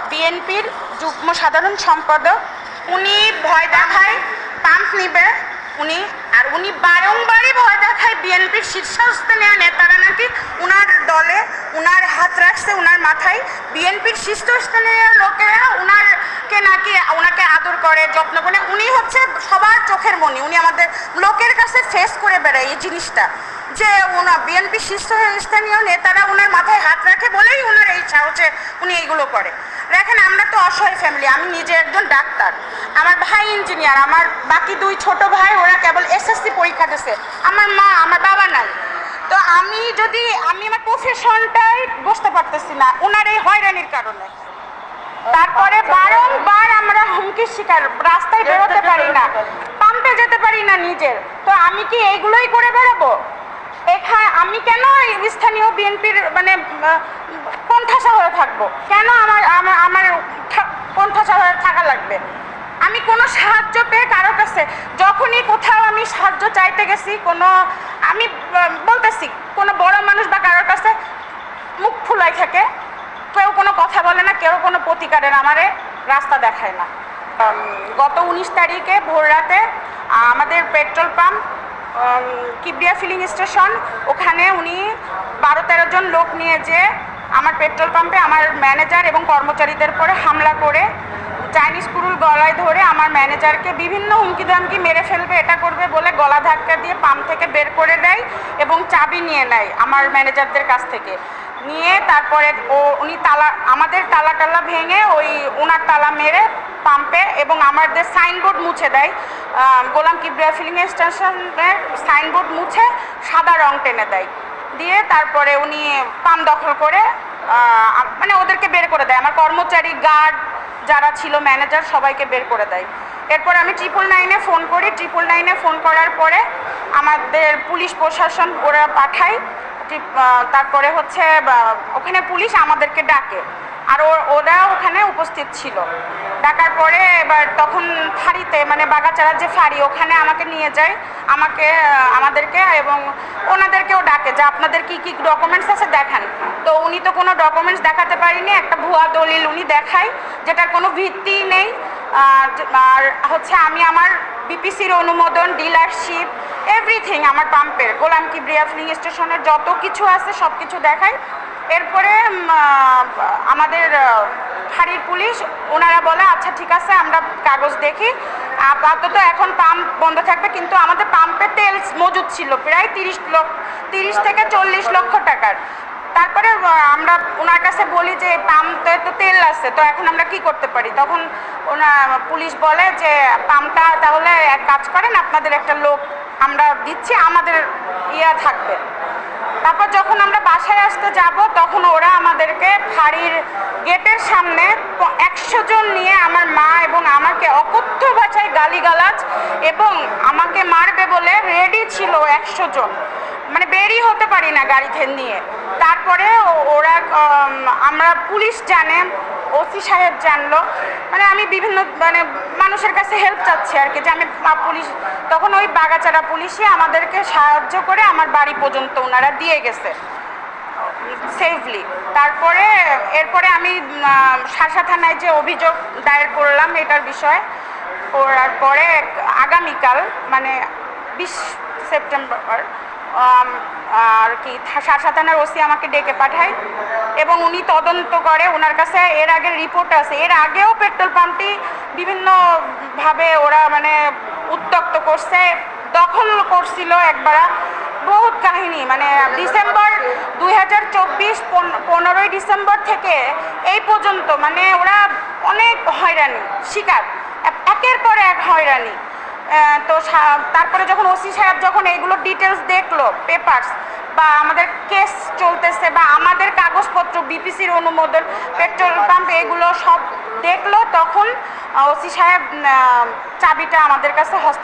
বিএনপির যুগ্ম সাধারণ সম্পাদক। উনি ভয় দেখায় পাম্প নিবে উনি বারংবারই ভয় দেখায় বিএনপির শীর্ষস্থানীয় নেতারা নাকি উনার দলে উনার হাত রাখছে উনার মাথায়। বিএনপির শীর্ষস্থানীয় লোকেরা উনাকে আদর করে, যত্ন করে। উনি হচ্ছে সবার চোখের মণি। উনি আমাদের লোকের কাছে ফেস করে বেড়ায় এই জিনিসটা, যে বিএনপির শীর্ষস্থানীয় নেতারা উনার মাথায় হাত রাখে বলেই উনার এই সাহসে উনি এইগুলো করে। দেখেন, আমরা তো অসহায় ফ্যামিলি। আমি নিজে একজন ডাক্তার, আমার ভাই ইঞ্জিনিয়ার, আমার বাকি দুই ছোট ভাই ওরা কেবল এসএসসি পরীক্ষা দিচ্ছে, আমার মা আমার বাবা নাই। তো আমি আমার প্রফেশনটাই বসতে পারতেছি না ওনার এই হয়রানির কারণে। তারপরে বারংবার আমরা হুমকির শিকার, রাস্তায় বেরোতে পারি না, পাম্পে যেতে পারি না নিজের। তো আমি কি এইগুলোই করে বেরোবো? আমি কেন স্থানীয় বিএনপির কোণঠাসা হয়ে থাকবো? কেন আমার কোণঠাসা হয়ে থাকা লাগবে? আমি কোনো সাহায্য পেয়ে কারো কাছে, যখনই কোথাও আমি সাহায্য চাইতে গেছি, আমি বলতেছি কোনো বড় মানুষ বা কারোর কাছে মুখ ফুলাই থাকে, কেউ কোনো কথা বলে না, কেউ কোনো প্রতিকারের আমারে রাস্তা দেখায় না। গত 19 তারিখে ভোর রাতে আমাদের petrol pump Kibria filling station, ওখানে উনি 12-13 জন লোক নিয়ে যে আমার পেট্রোল পাম্পে আমার ম্যানেজার এবং কর্মচারীদের পরে হামলা করে চাইনিজ কুরুল গলায় ধরে আমার ম্যানেজারকে বিভিন্ন হুমকি ধামকি, মেরে ফেলবে, এটা করবে বলে গলা ধাক্কা দিয়ে পাম্প থেকে বের করে দেয় এবং চাবি নিয়ে নেয় আমার ম্যানেজারদের কাছ থেকে। নিয়ে তারপরে উনি আমাদের তালা ভেঙে ওনার তালা মেরে পাম্পে এবং আমাদের সাইনবোর্ড মুছে দেয়। গোলাম কিবরিয়া ফিলিং স্টেশনের সাইনবোর্ড মুছে সাদা রং টেনে দেয়, দিয়ে তারপরে উনি পাম্প দখল করে ওদেরকে বের করে দেয়। আমার কর্মচারী, গার্ড যারা ছিল, ম্যানেজার, সবাইকে বের করে দেয়। এরপর আমি 999-এ ফোন করি। 999-এ ফোন করার পরে আমাদের পুলিশ প্রশাসন ওরা পাঠায়। তারপরে হচ্ছে ওখানে পুলিশ আমাদেরকে ডাকে, আর ওরা ওখানে উপস্থিত ছিল। ডাকার পরে এবার তখন ফাঁড়িতে, বাগাচারার যে ফাঁড়ি, ওখানে আমাকে নিয়ে যায়, আমাদেরকে এবং ওনাদেরকেও ডাকে যে আপনাদের কি কি ডকুমেন্টস আছে দেখান। তো উনি তো কোনো ডকুমেন্টস দেখাতে পারিনি, একটা ভুয়া দলিল উনি দেখায় যেটার কোনো ভিত্তি নেই। আর হচ্ছে আমি আমার বিপিসির অনুমোদন, ডিলারশিপ, এভরিথিং আমার পাম্পের, গোলাম কিবরিয়া ফিলিং স্টেশনের যত কিছু আছে সব কিছু দেখায়। এরপরে আমাদের ফাঁড়ির পুলিশ ওনারা বলে আচ্ছা ঠিক আছে, আমরা কাগজ দেখি, আপাতত এখন পাম্প বন্ধ থাকবে। কিন্তু আমাদের পাম্পে তেল মজুদ ছিল প্রায় 30 থেকে 40 লক্ষ টাকার। তারপরে আমরা ওনার কাছে বলি যে পাম্পে তো তেল আছে, তো এখন আমরা কি করতে পারি? তখন পুলিশ বলে যে পাম্পটা তাহলে এক কাজ করেন, আপনাদের একটা লোক আমরা দিচ্ছি, আমাদের থাকবে। তারপর যখন আমরা বাসায় আসতে যাব, তখন ওরা আমাদেরকে ফাঁড়ির গেটের সামনে 100 জন নিয়ে আমার মা এবং আমাকে অকথ্য ভাষায় গালিগালাজ এবং আমাকে মারবে বলে রেডি ছিল 100 জন। বেরই হতে পারি না গাড়িতে নিয়ে। তারপরে আমরা পুলিশ জানে, ওসি সাহেব জানলো, আমি বিভিন্ন মানুষের কাছে হেল্প চাচ্ছি আর কি, যে আমি পুলিশ। তখন ওই বাগাচারা পুলিশই আমাদেরকে সাহায্য করে আমার বাড়ি পর্যন্ত ওনারা দিয়ে গেছে সেফলি। এরপরে আমি শাসা থানায় যে অভিযোগ দায়ের করলাম এটার বিষয়ে, করার পরে আগামীকাল 20 সেপ্টেম্বর আর কি শাসা থানার ওসি আমাকে ডেকে পাঠায় এবং উনি তদন্ত করে। ওনার কাছে এর আগের রিপোর্ট আছে, এর আগেও পেট্রোল পাম্পটি বিভিন্নভাবে ওরা উত্তক্ত করছে, দখল করছিল একবার, বহুত কাহিনী। ডিসেম্বর 2024 15ই ডিসেম্বর থেকে এই পর্যন্ত ওরা অনেক হয়রানি শিকার, একের পর এক হয়রানি। তো তারপরে যখন ওসি সাহেব যখন এইগুলো ডিটেলস দেখলো, পেপারস বা আমাদের কেস চলতেছে বা আমাদের কাগজপত্র, বিপিসির অনুমোদন, পেট্রোল পাম্প, এগুলো সব দেখলো, তখন ওসি সাহেব চাবিটা আমাদের কাছে